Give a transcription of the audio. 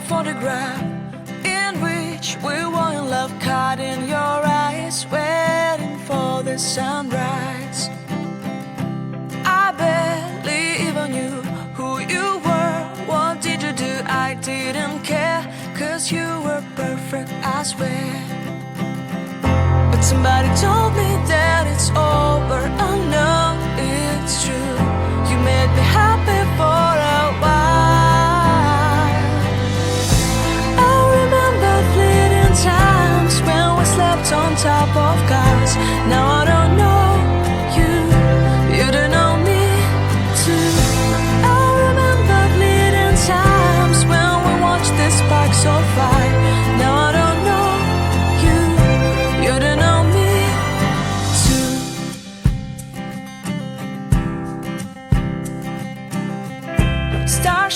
photograph in which we were in love, caught in your eyes, waiting for the sunrise. I barely even knew who you were. What did you do? I didn't care, 'cause you were perfect, I swear. But somebody told me that it's over. Oh no, it's true. You made me happy for a while. I remember fleeting times when we slept on top of cars. Now I don't know you, you don't know me too. I remember fleeting times when we watched the sparks so fire. Now I don't know you, you don't know me too. Stars